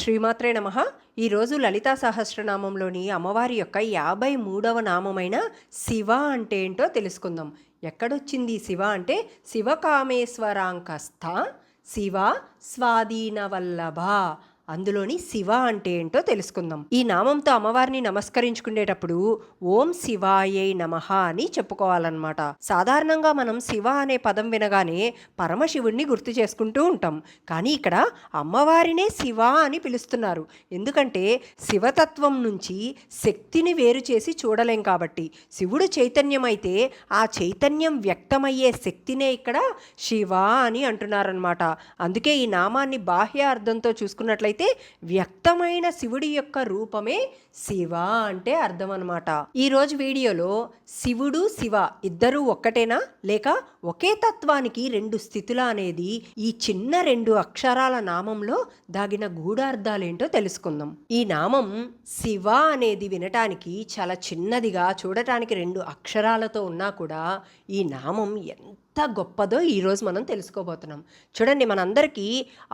శ్రీమాత్రే నమః. ఈరోజు లలితా సహస్రనామంలోని అమ్మవారి యొక్క 53వ నామమైన శివ అంటే ఏంటో తెలుసుకుందాం. ఎక్కడొచ్చింది శివ అంటే శివకామేశ్వరాంకస్థ శివ స్వాధీన వల్లభ. అందులోని శివ అంటే ఏంటో తెలుసుకుందాం. ఈ నామంతో అమ్మవారిని నమస్కరించుకునేటప్పుడు ఓం శివాయై నమః అని చెప్పుకోవాలన్నమాట. సాధారణంగా మనం శివ అనే పదం వినగానే పరమశివుణ్ణి గుర్తు చేసుకుంటూ ఉంటాం. కానీ ఇక్కడ అమ్మవారినే శివ అని పిలుస్తున్నారు. ఎందుకంటే శివతత్వం నుంచి శక్తిని వేరు చేసి చూడలేం కాబట్టి. శివుడు చైతన్యం అయితే ఆ చైతన్యం వ్యక్తమయ్యే శక్తినే ఇక్కడ శివ అని అంటున్నారనమాట. అందుకే ఈ నామాన్ని బాహ్య అర్థంతో చూసుకున్నట్లయితే వ్యక్తమైన శివుడి యొక్క రూపమే శివ అంటే అర్థం అనమాట. ఈరోజు వీడియోలో శివుడు శివ ఇద్దరూ ఒక్కటేనా లేక ఒకే తత్వానికి రెండు స్థితుల అనేది ఈ చిన్న 2 అక్షరాల నామంలో దాగిన గూఢార్థాలేంటో తెలుసుకుందాం. ఈ నామం శివ అనేది వినటానికి చాలా చిన్నదిగా, చూడటానికి 2 అక్షరాలతో ఉన్నా కూడా ఈ నామం ఎంత గొప్పదో ఈరోజు మనం తెలుసుకోబోతున్నాం. చూడండి, మనందరికీ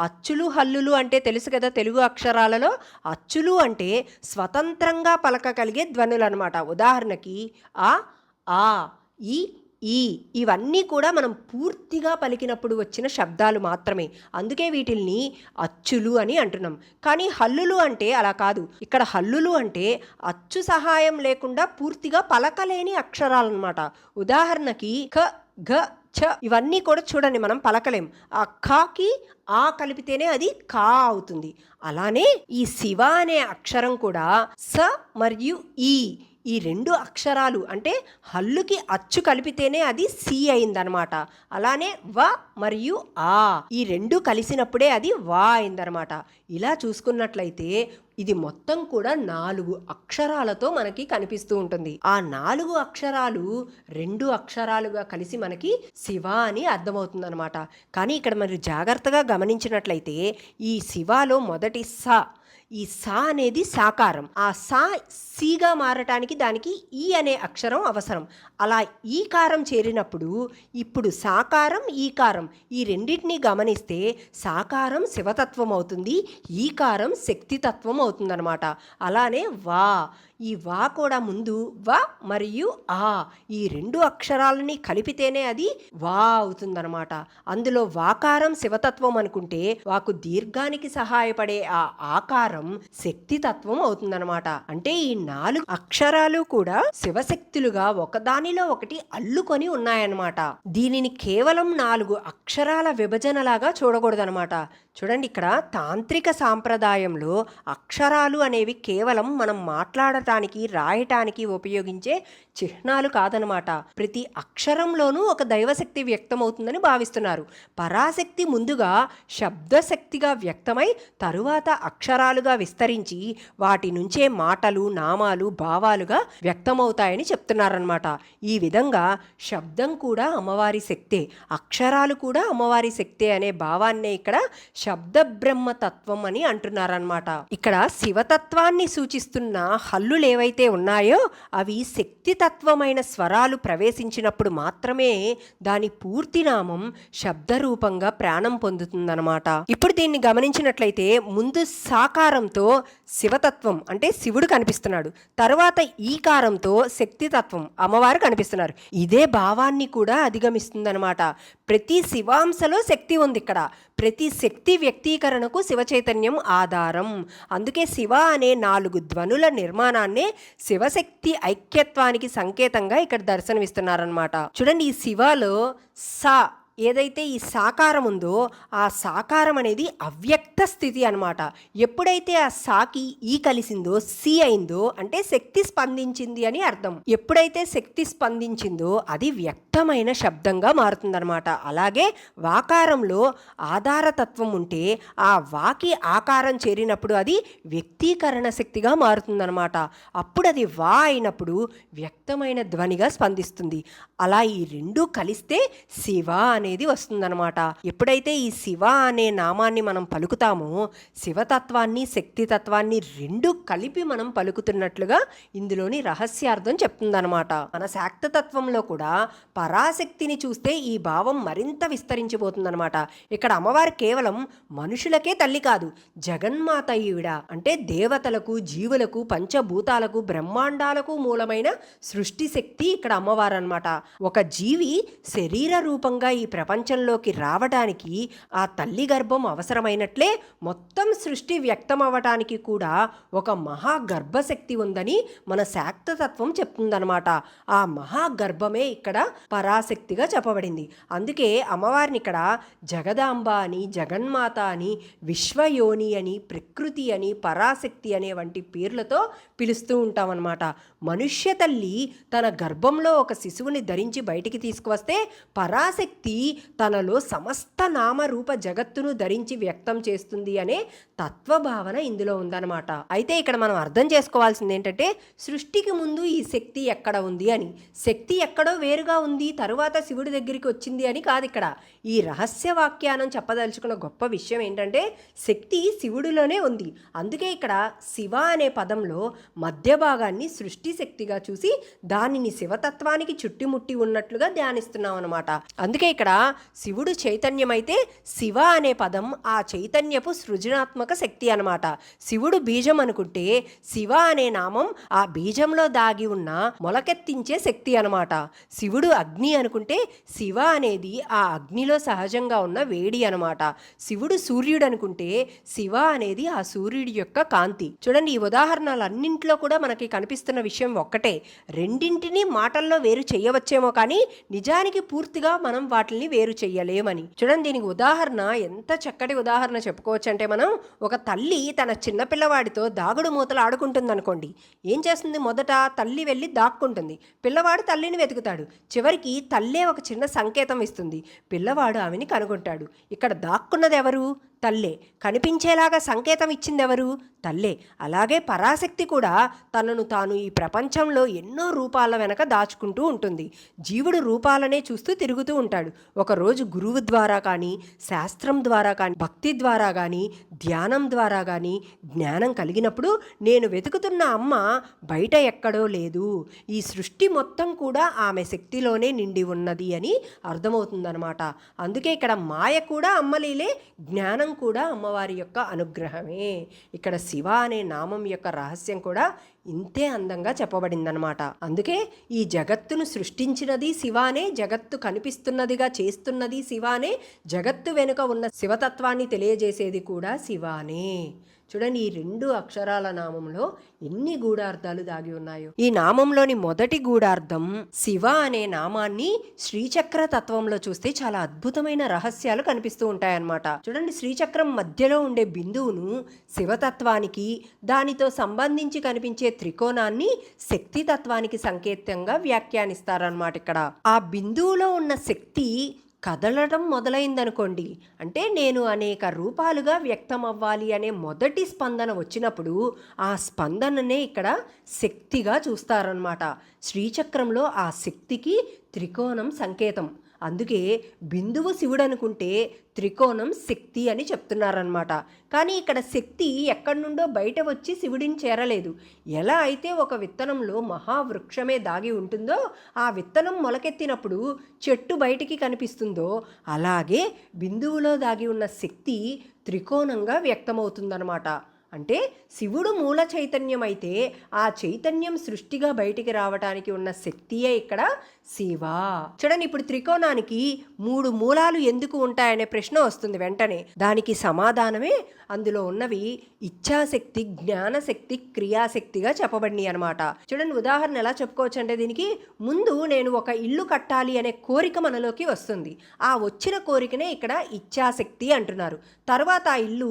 అచ్చులు హల్లులు అంటే తెలుసు కదా. తెలుగు అక్షరాలలో అచ్చులు అంటే స్వతంత్రంగా పలకగలిగే ధ్వనులు అనమాట. ఉదాహరణకి ఆ ఈ ఇవన్నీ కూడా మనం పూర్తిగా పలికినప్పుడు వచ్చిన శబ్దాలు మాత్రమే. అందుకే వీటిల్ని అచ్చులు అని అంటున్నాం. కానీ హల్లులు అంటే అలా కాదు. ఇక్కడ హల్లులు అంటే అచ్చు సహాయం లేకుండా పూర్తిగా పలకలేని అక్షరాలన్నమాట. ఉదాహరణకి క గ ఛ ఇవన్నీ కూడా చూడండి మనం పలకలేం. ఆ ఖాకి ఆ కలిపితేనే అది కా అవుతుంది. అలానే ఈ శివ అనే అక్షరం కూడా స మరియు ఈ 2 అక్షరాలు అంటే హల్లుకి అచ్చు కలిపితేనే అది సి అయిందనమాట. అలానే వ మరియు ఆ ఈ 2 కలిసినప్పుడే అది వా అయిందనమాట. ఇలా చూసుకున్నట్లయితే ఇది మొత్తం కూడా 4 అక్షరాలతో మనకి కనిపిస్తూ ఉంటుంది. ఆ 4 అక్షరాలు 2 అక్షరాలుగా కలిసి మనకి శివ అని అర్థమవుతుంది అనమాట. కానీ ఇక్కడ మరి జాగ్రత్తగా గమనించినట్లయితే ఈ శివలో మొదటి స, ఈ సా అనేది సాకారం. ఆ సా సీగా మారటానికి దానికి ఈ అనే అక్షరం అవసరం. అలా ఈకారం చేరినప్పుడు ఇప్పుడు సాకారం ఈకారం ఈ రెండింటినీ గమనిస్తే సాకారం శివతత్వం అవుతుంది, ఈకారం శక్తితత్వం అవుతుందన్నమాట. అలానే వా, ఈ వా కూడా ముందు వ మరియు ఆ ఈ 2 అక్షరాలని కలిపితేనే అది వా అవుతుందన్నమాట. అందులో వాకారం శివతత్వం అనుకుంటే వాకు దీర్ఘానికి సహాయపడే ఆ ఆకారం శక్తితత్వం అవుతుందన్నమాట. అంటే ఈ 4 అక్షరాలు కూడా శివశక్తులుగా ఒకదానిలో ఒకటి అల్లుకొని ఉన్నాయన్నమాట. దీనిని కేవలం 4 అక్షరాల విభజనలాగా చూడకూడదన్నమాట. చూడండి, ఇక్కడ తాంత్రిక సాంప్రదాయంలో అక్షరాలు అనేవి కేవలం మనం మాట్లాడటానికి రాయటానికి ఉపయోగించే చిహ్నాలు కాదనమాట. ప్రతి అక్షరంలోనూ ఒక దైవశక్తి వ్యక్తమవుతుందని భావిస్తున్నారు. పరాశక్తి ముందుగా శబ్దశక్తిగా వ్యక్తమై తరువాత అక్షరాలుగా విస్తరించి వాటి నుంచే మాటలు, నామాలు, భావాలుగా వ్యక్తమవుతాయని చెప్తున్నారనమాట. ఈ విధంగా శబ్దం కూడా అమ్మవారి శక్తే, అక్షరాలు కూడా అమ్మవారి శక్తే అనే భావాన్నే ఇక్కడ శబ్ద బ్రహ్మతత్వం అని అంటున్నారనమాట. ఇక్కడ శివతత్వాన్ని సూచిస్తున్న హల్లులు ఏవైతే ఉన్నాయో అవి శక్తితత్వమైన స్వరాలు ప్రవేశించినప్పుడు మాత్రమే దాని పూర్తి నామం శబ్దరూపంగా ప్రాణం పొందుతుందన్నమాట. ఇప్పుడు దీన్ని గమనించినట్లయితే ముందు సాకారంతో శివతత్వం అంటే శివుడు కనిపిస్తున్నాడు, తర్వాత ఈకారంతో శక్తితత్వం అమ్మవారు కనిపిస్తున్నారు. ఇదే భావాన్ని కూడా అధిగమిస్తుందన్నమాట. ప్రతి శివాంశలో శక్తి ఉంది. ఇక్కడ ప్రతి శక్తి వ్యక్తీకరణకు శివ చైతన్యం ఆధారం. అందుకే శివ అనే 4 ధ్వనుల నిర్మాణాన్నే శివశక్తి ఐక్యత్వానికి సంకేతంగా ఇక్కడ దర్శనమిస్తున్నారనమాట. చూడండి, ఈ శివలో సా ఏదైతే ఈ సాకారం ఉందో ఆ సాకారం అనేది అవ్యక్త స్థితి అనమాట. ఎప్పుడైతే ఆ సాకి ఈ కలిసిందో సి అయిందో అంటే శక్తి స్పందించింది అని అర్థం. ఎప్పుడైతే శక్తి స్పందించిందో అది వ్యక్తమైన శబ్దంగా మారుతుందన్నమాట. అలాగే వాకారంలో ఆధారతత్వం ఉంటే ఆ వాకి ఆకారం చేరినప్పుడు అది వ్యక్తీకరణ శక్తిగా మారుతుందన్నమాట. అప్పుడు అది వా అయినప్పుడు వ్యక్తమైన ధ్వనిగా స్పందిస్తుంది. అలా ఈ 2 కలిస్తే శివ అనేది వస్తుందన్నమాట. ఎప్పుడైతే ఈ శివ అనే నామాన్ని మనం పలుకుతామో శివతత్వాన్ని శక్తితత్వాన్ని రెండు కలిపి మనం పలుకుతున్నట్లుగా ఇందులోని రహస్యార్థం చెప్తుందన్నమాట. మన శాక్తతత్వంలో కూడా పరాశక్తిని చూస్తే ఈ భావం మరింత విస్తరించిపోతుందన్నమాట. ఇక్కడ అమ్మవారు కేవలం మనుషులకే తల్లి కాదు, జగన్మాత ఈవిడ. అంటే దేవతలకు, జీవులకు, పంచభూతాలకు, బ్రహ్మాండాలకు మూలమైన సృష్టి శక్తి ఇక్కడ అమ్మవారు అన్నమాట. ఒక జీవి శరీర రూపంగా ఈ ప్రపంచంలోకి రావడానికి ఆ తల్లి గర్భం అవసరమైనట్లే మొత్తం సృష్టి వ్యక్తం అవ్వటానికి కూడా ఒక మహాగర్భశక్తి ఉందని మన శాక్తతత్వం చెప్తుందనమాట. ఆ మహాగర్భమే ఇక్కడ పరాశక్తిగా చెప్పబడింది. అందుకే అమ్మవారిని ఇక్కడ జగదాంబ అని, జగన్మాత అని, విశ్వయోని అని, ప్రకృతి అని, పరాశక్తి అనే వంటి పేర్లతో పిలుస్తూ ఉంటామన్నమాట. మనుష్య తల్లి తన గర్భంలో ఒక శిశువుని ధరించి బయటికి తీసుకువస్తే పరాశక్తి తనలో సమస్త నామరూప జగత్తును ధరించి వ్యక్తం చేస్తుంది అనే తత్వభావన ఇందులో ఉందన్నమాట. అయితే ఇక్కడ మనం అర్థం చేసుకోవాల్సింది ఏంటంటే సృష్టికి ముందు ఈ శక్తి ఎక్కడ ఉంది అని. శక్తి ఎక్కడో వేరుగా ఉంది, తరువాత శివుడి దగ్గరికి వచ్చింది అని కాదు. ఇక్కడ ఈ రహస్య వాక్యానం చెప్పదలుచుకున్న గొప్ప విషయం ఏంటంటే శక్తి శివుడిలోనే ఉంది. అందుకే ఇక్కడ శివ అనే పదంలో మధ్య భాగాన్ని సృష్టి శక్తిగా చూసి దానిని శివతత్వానికి చుట్టుముట్టి ఉన్నట్లుగా ధ్యానిస్తున్నాం అనమాట. అందుకే ఇక్కడ శివుడు చైతన్యమైతే శివ అనే పదం ఆ చైతన్యపు సృజనాత్మక శక్తి అనమాట. శివుడు బీజం అనుకుంటే శివ అనే నామం ఆ బీజంలో దాగి ఉన్న మొలకెత్తించే శక్తి అనమాట. శివుడు అగ్ని అనుకుంటే శివ అనేది ఆ అగ్నిలో సహజంగా ఉన్న వేడి అనమాట. శివుడు సూర్యుడు అనుకుంటే శివ అనేది ఆ సూర్యుడి యొక్క కాంతి. చూడండి, ఈ ఉదాహరణలన్నింటిలో కూడా మనకి కనిపిస్తున్న విషయం ఒక్కటే. రెండింటినీ మాటల్లో వేరు చేయవచ్చేమో కానీ నిజానికి పూర్తిగా మనం వాటిని వేరు చెయ్యలేమని. చూడండి, దీనికి ఉదాహరణ ఎంత చక్కటి ఉదాహరణ చెప్పుకోవచ్చు అంటే మనం ఒక తల్లి తన చిన్నపిల్లవాడితో దాగుడు మూతలు ఆడుకుంటుంది అనుకోండి. ఏం చేస్తుంది? మొదట తల్లి వెళ్ళి దాక్కుంటుంది, పిల్లవాడు తల్లిని వెతుకుతాడు. చివరికి తల్లే ఒక చిన్న సంకేతం ఇస్తుంది, పిల్లవాడు ఆమెని కనుగొంటాడు. ఇక్కడ దాక్కున్నది ఎవరు? తల్లే. కనిపించేలాగా సంకేతం ఇచ్చింది ఎవరు? తల్లే. అలాగే పరాశక్తి కూడా తనను తాను ఈ ప్రపంచంలో ఎన్నో రూపాల వెనక దాచుకుంటూ ఉంటుంది. జీవుడు రూపాలనే చూస్తూ తిరుగుతూ ఉంటాడు. ఒకరోజు గురువు ద్వారా కానీ, శాస్త్రం ద్వారా కానీ, భక్తి ద్వారా కానీ, ధ్యానం ద్వారా కానీ జ్ఞానం కలిగినప్పుడు నేను వెతుకుతున్న అమ్మ బయట ఎక్కడో లేదు, ఈ సృష్టి మొత్తం కూడా ఆమె శక్తిలోనే నిండి ఉన్నది అని అర్థమవుతుందన్నమాట. అందుకే ఇక్కడ మాయ కూడా అమ్మలీలే, జ్ఞానం కూడా అమ్మవారి యొక్క అనుగ్రహమే. ఇక్కడ శివ అనే నామం యొక్క రహస్యం కూడా ఇంతే అందంగా చెప్పబడిందనమాట. అందుకే ఈ జగత్తును సృష్టించినది శివానే, జగత్తు కనిపిస్తున్నదిగా చేస్తున్నది శివానే, జగత్తు వెనుక ఉన్న శివతత్వాన్ని తెలియజేసేది కూడా శివానే. చూడండి, ఈ రెండు అక్షరాల నామంలో ఎన్ని గూఢార్థాలు దాగి ఉన్నాయో. ఈ నామంలోని మొదటి గూఢార్థం శివ అనే నామాన్ని శ్రీచక్ర తత్వంలో చూస్తే చాలా అద్భుతమైన రహస్యాలు కనిపిస్తూ ఉంటాయన్నమాట. చూడండి, శ్రీచక్రం మధ్యలో ఉండే బిందువును శివతత్వానికి, దానితో సంబంధించి కనిపించే త్రికోణాన్ని శక్తితత్వానికి సంకేతంగా వ్యాఖ్యానిస్తారన్నమాట. ఇక్కడ ఆ బిందువులో ఉన్న శక్తి కదలడం మొదలైందనుకోండి, అంటే నేను అనేక రూపాలుగా వ్యక్తం అవ్వాలి అనే మొదటి స్పందన వచ్చినప్పుడు ఆ స్పందననే ఇక్కడ శక్తిగా చూస్తారనమాట. శ్రీచక్రంలో ఆ శక్తికి త్రికోణం సంకేతం. అందుకే బిందువు శివుడు అనుకుంటే త్రికోణం శక్తి అని చెప్తున్నారనమాట. కానీ ఇక్కడ శక్తి ఎక్కడి నుండో బయట వచ్చి శివుడిని చేరలేదు. ఎలా అయితే ఒక విత్తనంలో మహావృక్షమే దాగి ఉంటుందో, ఆ విత్తనం మొలకెత్తినప్పుడు చెట్టు బయటికి కనిపిస్తుందో, అలాగే బిందువులో దాగి ఉన్న శక్తి త్రికోణంగా వ్యక్తమవుతుందన్నమాట. అంటే శివుడు మూల చైతన్యం అయితే ఆ చైతన్యం సృష్టిగా బయటికి రావడానికి ఉన్న శక్తియే ఇక్కడ శివ. చూడండి, ఇప్పుడు త్రికోణానికి 3 మూలాలు ఎందుకు ఉంటాయనే ప్రశ్న వస్తుంది వెంటనే. దానికి సమాధానమే అందులో ఉన్నవి ఇచ్ఛాశక్తి, జ్ఞానశక్తి, క్రియాశక్తిగా చెప్పబడినాయి అనమాట. చూడండి, ఉదాహరణ ఎలా చెప్పుకోవచ్చు అంటే దీనికి ముందు నేను ఒక ఇల్లు కట్టాలి అనే కోరిక మనలోకి వస్తుంది. ఆ వచ్చిన కోరికనే ఇక్కడ ఇచ్ఛాశక్తి అంటున్నారు. తర్వాత ఆ ఇల్లు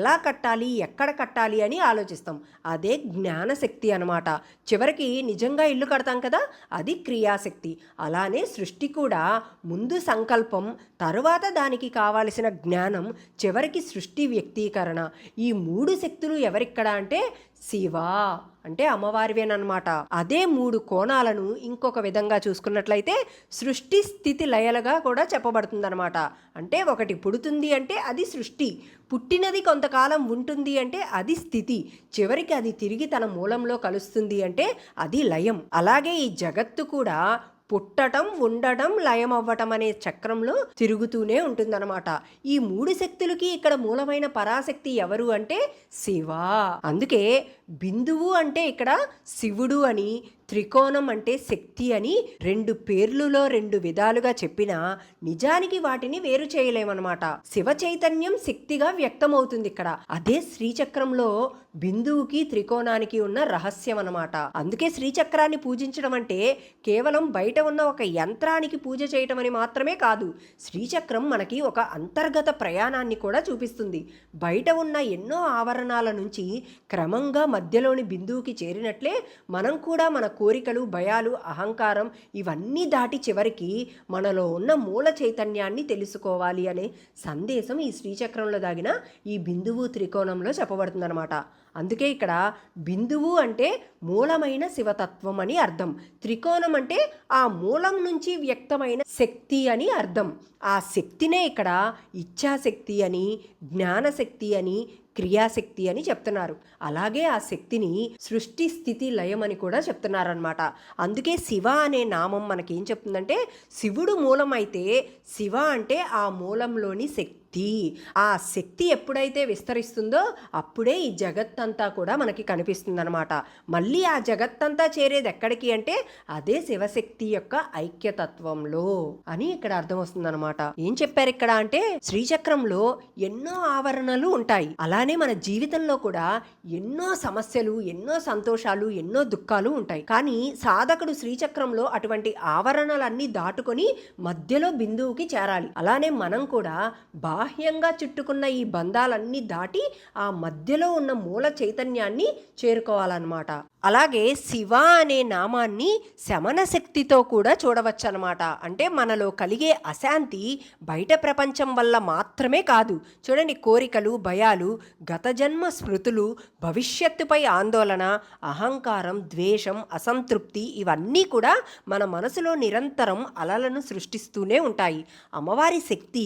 ఎలా కట్టాలి, ఎక్కడ కట్టాలి అని ఆలోచిస్తాం. అదే జ్ఞానశక్తి అనమాట. చివరికి నిజంగా ఇల్లు కడతాం కదా, అది క్రియాశక్తి. అలానే సృష్టి కూడా ముందు సంకల్పం, తరువాత దానికి కావలసిన జ్ఞానం, చివరికి సృష్టి వ్యక్తీకరణ. ఈ 3 శక్తులు ఎవరిక్కడ అంటే శివ అంటే అమ్మవారివేనమాట. అదే 3 కోణాలను ఇంకొక విధంగా చూసుకున్నట్లయితే సృష్టి స్థితి లయలుగా కూడా చెప్పబడుతుందన్నమాట. అంటే ఒకటి పుడుతుంది అంటే అది సృష్టి, పుట్టినది కొంతకాలం ఉంటుంది అంటే అది స్థితి, చివరికి అది తిరిగి తన మూలంలో కలుస్తుంది అంటే అది లయం. అలాగే ఈ జగత్తు కూడా పుట్టటం, ఉండటం, లయం అవ్వటం అనే చక్రంలో తిరుగుతూనే ఉంటుందన్నమాట. ఈ 3 శక్తులకి ఇక్కడ మూలమైన పరాశక్తి ఎవరు అంటే శివ. అందుకే బిందువు అంటే ఇక్కడ శివుడు అని, త్రికోణం అంటే శక్తి అని 2 పేర్లులో 2 విధాలుగా చెప్పినా నిజానికి వాటిని వేరు చేయలేమన్నమాట. శివ చైతన్యం శక్తిగా వ్యక్తమవుతుంది ఇక్కడ. అదే శ్రీచక్రంలో బిందువుకి త్రికోణానికి ఉన్న రహస్యం అన్నమాట. అందుకే శ్రీచక్రాన్ని పూజించడం అంటే కేవలం బయట ఉన్న ఒక యంత్రానికి పూజ చేయటం అని మాత్రమే కాదు. శ్రీచక్రం మనకి ఒక అంతర్గత ప్రయాణాన్ని కూడా చూపిస్తుంది. బయట ఉన్న ఎన్నో ఆవరణాల నుంచి క్రమంగా మధ్యలోని బిందువుకి చేరినట్లే మనం కూడా మన కోరికలు, భయాలు, అహంకారం ఇవన్నీ దాటి చివరికి మనలో ఉన్న మూల చైతన్యాన్ని తెలుసుకోవాలి అనే సందేశం ఈ శ్రీచక్రంలో దాగిన ఈ బిందువు త్రికోణంలో చెప్పబడుతుందన్నమాట. అందుకే ఇక్కడ బిందువు అంటే మూలమైన శివతత్వం అని అర్థం, త్రికోణం అంటే ఆ మూలం నుంచి వ్యక్తమైన శక్తి అని అర్థం. ఆ శక్తినే ఇక్కడ ఇచ్ఛాశక్తి అని, జ్ఞానశక్తి అని, క్రియాశక్తి అని చెప్తున్నారు. అలాగే ఆ శక్తిని సృష్టి స్థితి లయం అని కూడా చెప్తున్నారనమాట. అందుకే శివ అనే నామం మనకేం చెప్తుందంటే శివుడు మూలం అయితే శివ అంటే ఆ మూలంలోని శక్తి. ఆ శక్తి ఎప్పుడైతే విస్తరిస్తుందో అప్పుడే ఈ జగత్తంతా కూడా మనకి కనిపిస్తుందన్నమాట. మళ్ళీ ఆ జగత్తంతా చేరేది ఎక్కడికి అంటే అదే శివశక్తి యొక్క ఐక్యతత్వంలో అని ఇక్కడ అర్థం వస్తుందన్నమాట. ఏం చెప్పారు ఇక్కడ అంటే శ్రీచక్రంలో ఎన్నో ఆవరణలు ఉంటాయి. అలానే మన జీవితంలో కూడా ఎన్నో సమస్యలు, ఎన్నో సంతోషాలు, ఎన్నో దుఃఖాలు ఉంటాయి. కానీ సాధకుడు శ్రీచక్రంలో అటువంటి ఆవరణలన్నీ దాటుకొని మధ్యలో బిందువుకి చేరాలి. అలానే మనం కూడా బాహ్యంగా చుట్టుకున్న ఈ బంధాలన్నీ దాటి ఆ మధ్యలో ఉన్న మూల చైతన్యాన్ని చేరుకోవాలన్నమాట. అలాగే శివ అనే నామాన్ని శమన శక్తితో కూడా చూడవచ్చు అనమాట. అంటే మనలో కలిగే అశాంతి బయట ప్రపంచం వల్ల మాత్రమే కాదు. చూడండి, కోరికలు, భయాలు, గత జన్మ స్మృతులు, భవిష్యత్తుపై ఆందోళన, అహంకారం, ద్వేషం, అసంతృప్తి ఇవన్నీ కూడా మన మనసులో నిరంతరం అలలను సృష్టిస్తూనే ఉంటాయి. అమ్మవారి శక్తి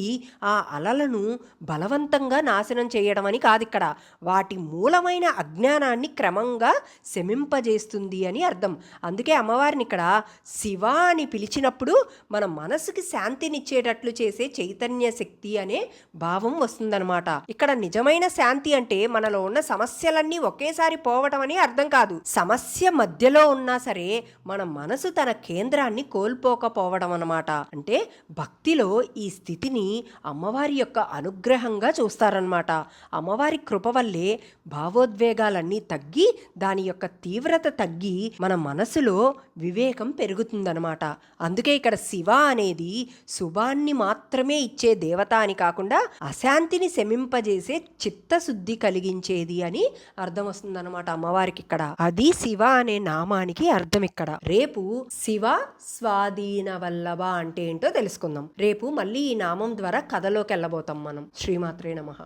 ఆ అలలను బలవంతంగా నాశనం చేయడం అని కాదు ఇక్కడ, వాటి మూలమైన అజ్ఞానాన్ని క్రమంగా శమింపజేస్తుంది అని అర్థం. అందుకే అమ్మవారిని ఇక్కడ శివ అని పిలిచినప్పుడు మన మనసుకి శాంతినిచ్చేటట్లు చేసే చైతన్య శక్తి అనే భావం వస్తుందన్నమాట. ఇక్కడ నిజమైన శాంతి అంటే మనలో ఉన్న సమస్యలన్నీ ఒకేసారి పోవటం అని అర్థం కాదు. సమస్య మధ్యలో ఉన్నా సరే మన మనసు తన కేంద్రాన్ని కోల్పోకపోవడం అన్నమాట. అంటే భక్తిలో ఈ స్థితిని అమ్మవారి యొక్క అనుగ్రహంగా చూస్తారనమాట. అమ్మవారి కృప వల్లే భావోద్వేగాలన్నీ తగ్గి దాని యొక్క తీవ్రత తగ్గి మన మనసులో వివేకం పెరుగుతుందనమాట. అందుకే ఇక్కడ శివ అనేది శుభాన్ని మాత్రమే ఇచ్చే దేవత అని కాకుండా అశాంతిని శమింపజేసే చిత్తశుద్ధి కలిగించేది అని అర్థం వస్తుందన్నమాట అమ్మవారికి ఇక్కడ. అది శివ అనే నామానికి అర్థం ఇక్కడ. రేపు శివ స్వాధీన వల్లభ అంటే ఏంటో తెలుసుకుందాం. రేపు మళ్ళీ ఈ నామం ద్వారా కథలోకి వెళ్ళబోతాం మనం. శ్రీమాత్రే నమః.